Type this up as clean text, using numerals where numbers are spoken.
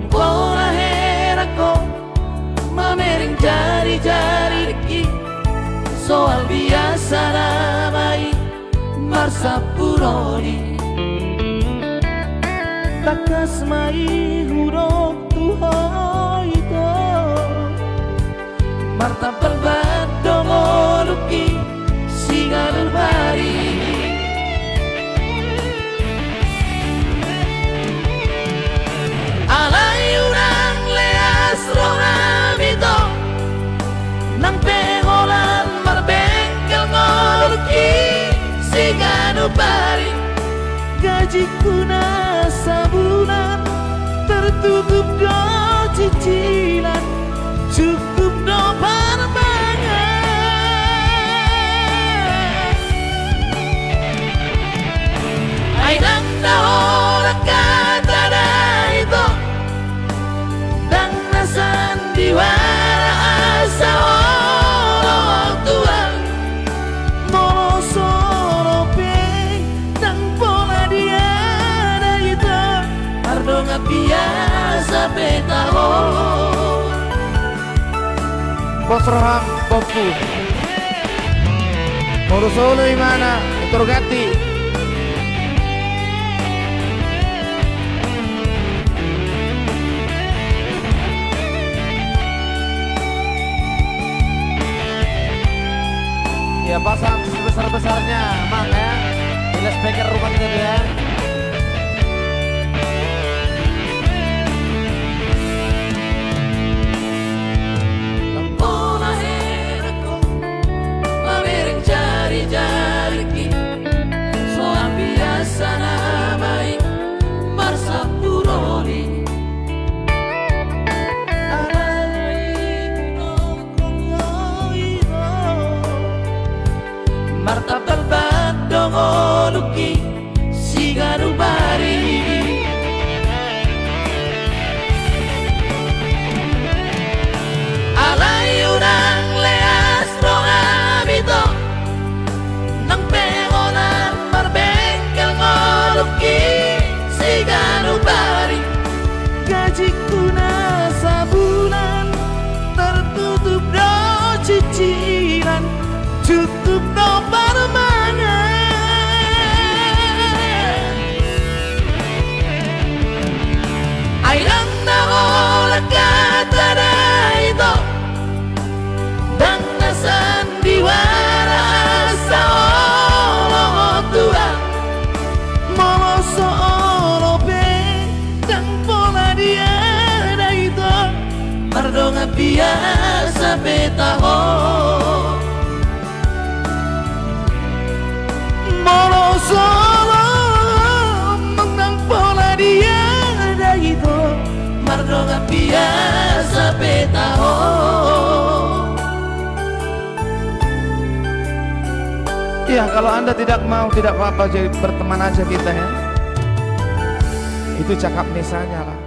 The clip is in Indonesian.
pola herako mamering jari-jari deki soal biasa namai marsapuroni takas mai hurok tuhai to marta perbat dongoluki singalul bari alai urang leas rohamito nang pengolan marbengkel ngoluki singalul bari gajiku na sabulan tertutup do cicilan cukup do parmangan ay nang nahorak kata na ito nang nasan diwara asa olong tuang molo soropeng nang pola dia na ito ardo nga biasa betaho Bos Roham Popu Morosolo Imana Interrogati ya pasang sebesar-besarnya Mang ya bila speaker rumah kita tuh ya. Jari-jari soal biasa namai marsapuroni marta perbat dongoluki siganu bari alai urang leas rohamito nang pengolan marbengkel ngoluki siganu bari gajiku na sabulan tertutup do cicilan cukup do parmangan ayang nahorak kata na ito nang nasan diwara asa olong tuang molo soropeng nang pola dia na ito ardo nga biasa betaho molo solo menang pola dia na ito ardo nga biasa betaho. Ya kalau Anda tidak mau tidak apa-apa, jadi berteman aja kita ya. Itu cakap misalnya lah.